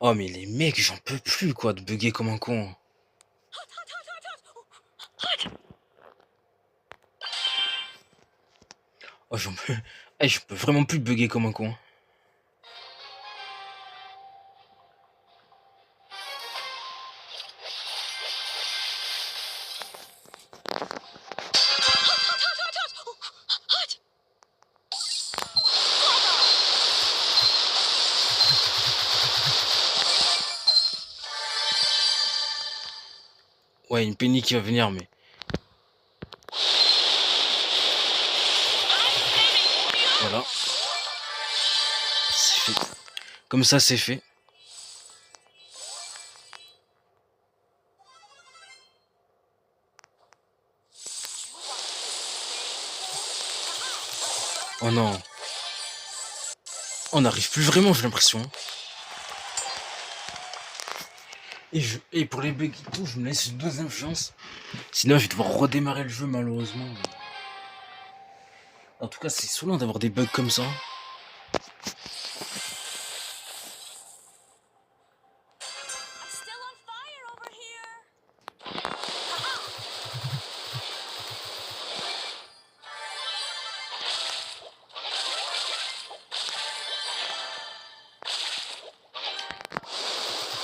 S1: Oh, mais les mecs, j'en peux plus, quoi, de bugger comme un con. Oh, j'en peux... Eh, je peux vraiment plus bugger comme un con. Ouais, une Penny qui va venir, mais... Voilà. C'est fait. Comme ça, c'est fait. Oh non. On n'arrive plus vraiment, j'ai l'impression. Et pour les bugs et tout, je me laisse une deuxième chance. Sinon, je vais devoir redémarrer le jeu, malheureusement. En tout cas, c'est saoulant d'avoir des bugs comme ça.
S3: I'm still on fire over here.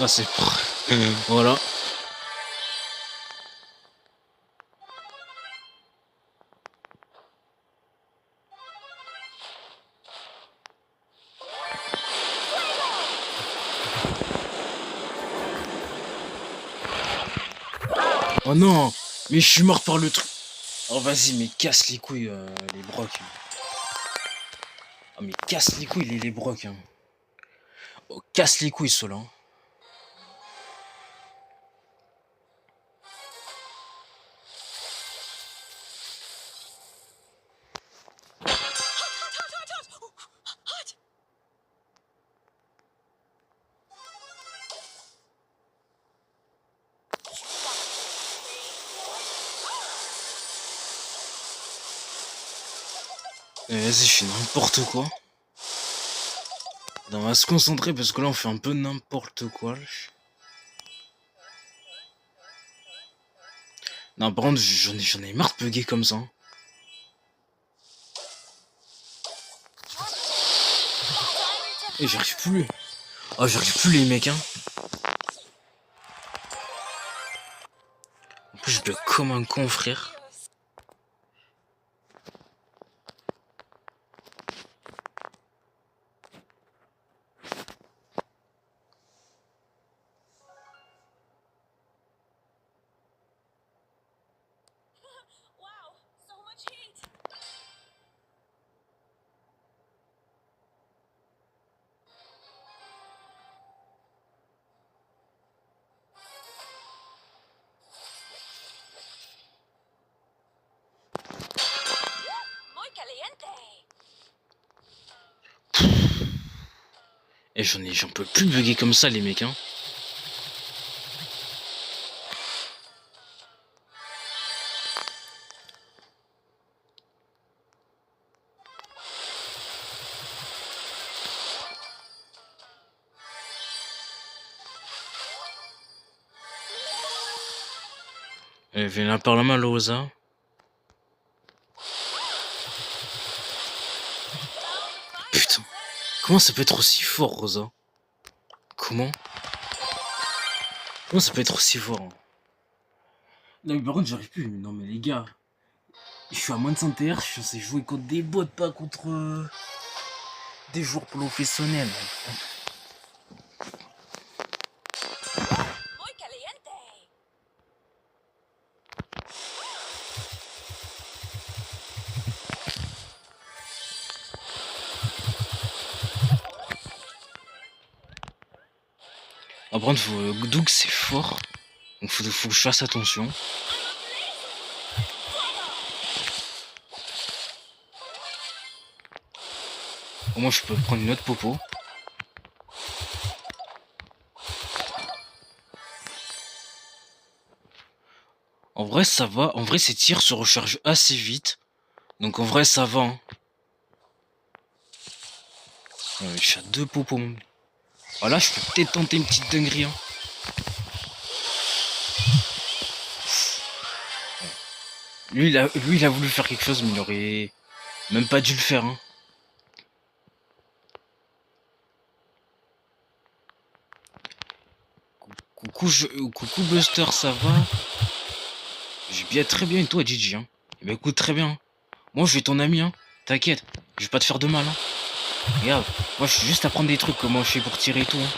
S1: Ah, c'est... Voilà. Oh non. Mais je suis mort par le truc. Oh vas-y, mais casse les couilles, les brocs. Oh mais casse les couilles, les brocs. Hein. Oh, casse les couilles, ceux-là.
S3: Hot.
S1: Vas-y, je fais n'importe quoi. On va se concentrer parce que là on fait un peu n'importe quoi. Non, par contre, j'en ai marre de bugger comme ça. Et j'arrive plus. Oh, j'arrive plus les mecs, hein. En plus, je bug comme un con, frère.
S3: Wow, so much heat. Muy caliente.
S1: Et j'en peux plus bugger comme ça, les mecs, hein. Viens là par la main, Loza. Putain. Comment ça peut être aussi fort, Rosa? Comment ça peut être aussi fort? Hein? Non, mais par contre, j'arrive plus. Non, mais les gars, je suis à moins de 100 TR, je suis censé jouer contre des bots, pas contre des joueurs professionnels.
S3: Muy caliente.
S1: Par contre, Doug, c'est fort. Donc, faut que je fasse attention. Au moins, je peux prendre une autre popo. En vrai, ça va. En vrai, ces tirs se rechargent assez vite. Donc, en vrai, ça va. Hein. Je suis à 2 popos. Voilà, je peux peut-être tenter une petite dinguerie. Hein. Lui, il a voulu faire quelque chose, mais il aurait même pas dû le faire. Hein. Coucou Buster, ça va? J'ai bien, très bien, et toi, Gigi? Hein. Eh ben, écoute, très bien. Moi, je suis ton ami, hein. T'inquiète, je vais pas te faire de mal. Hein. Regarde, moi, je suis juste à prendre des trucs, comment je fais pour tirer et tout. Hein.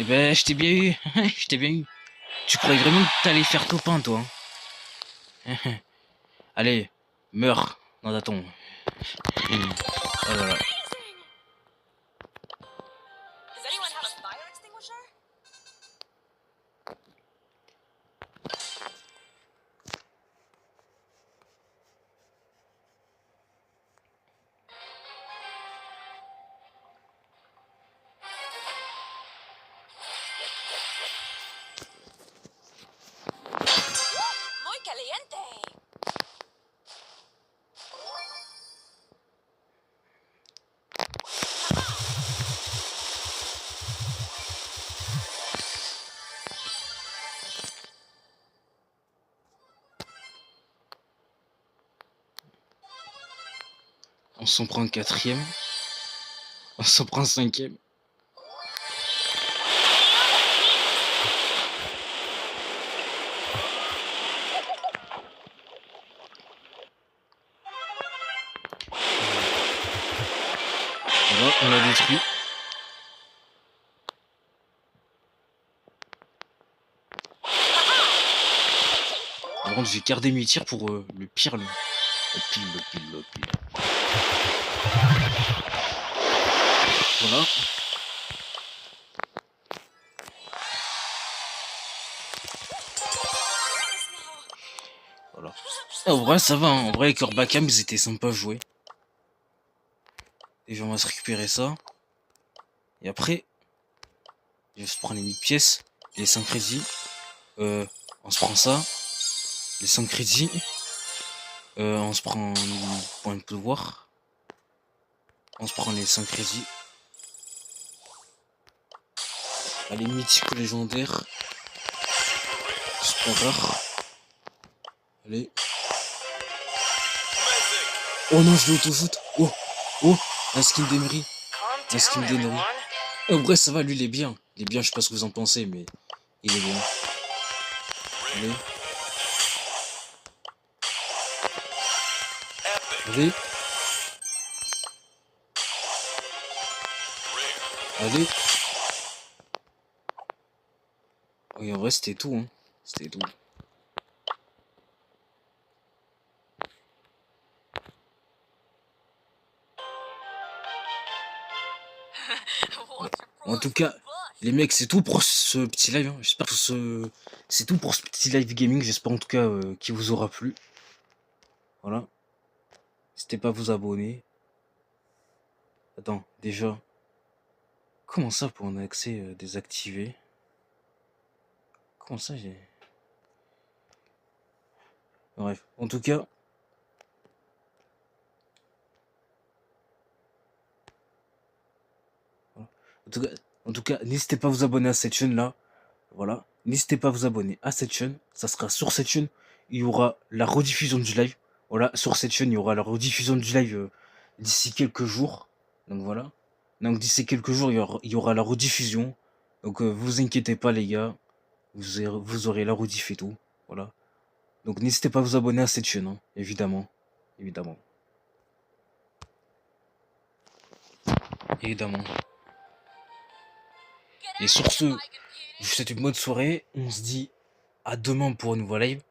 S1: Eh ben, je t'ai bien eu. Je t'ai bien eu. Tu croyais vraiment que t'allais faire copain, toi. Hein. Allez, meurs dans ta tombe. Oh là là.
S3: Amazing! Does anyone have a fire extinguisher? Muy caliente!
S1: On s'en prend un quatrième. On s'en prend un cinquième. Voilà, on l'a détruit. Par contre, j'ai gardé mes tirs pour le pire. Le pile. Voilà. Voilà. Ah, en vrai, ça va. Hein. En vrai, avec leur backcam, ils étaient sympas à jouer. Déjà, on va se récupérer ça. Et après, je vais se prendre les 1000 pièces, les 5 crédits. On se prend ça. Les 5 crédits. On se prend le point de pouvoir. On se prend les 5 crédits. Allez, mythique ou légendaire. Super rare. Allez. Oh non, je l'ai auto-shoot. Oh, un skin d'Emery. Un skin d'Emery. En vrai, ça va, lui, il est bien. Il est bien, je sais pas ce que vous en pensez, mais il est bien. Allez. Allez. Allez. Oui, en vrai, c'était tout, hein. C'était tout. En tout cas, les mecs, c'est tout pour ce petit live. Hein. J'espère que c'est tout pour ce petit live gaming. J'espère en tout cas qu'il vous aura plu. Voilà. N'hésitez pas à vous abonner. Attends, déjà. Comment ça pour un accès désactivé? Comment ça j'ai... Bref, en tout cas... Voilà. En tout cas, n'hésitez pas à vous abonner à cette chaîne là. Voilà. N'hésitez pas à vous abonner à cette chaîne. Ça sera sur cette chaîne. Il y aura la rediffusion du live. Voilà, sur cette chaîne, il y aura la rediffusion du live d'ici quelques jours. Donc voilà. Donc d'ici quelques jours, il y aura la rediffusion. Donc vous inquiétez pas les gars. Vous aurez la rediff et tout. Voilà. Donc n'hésitez pas à vous abonner à cette chaîne, hein, évidemment. Évidemment. Évidemment. Et sur ce, je vous souhaite une bonne soirée. On se dit à demain pour un nouveau live.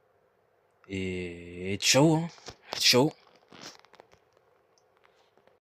S1: Et ciao, hein. Ciao.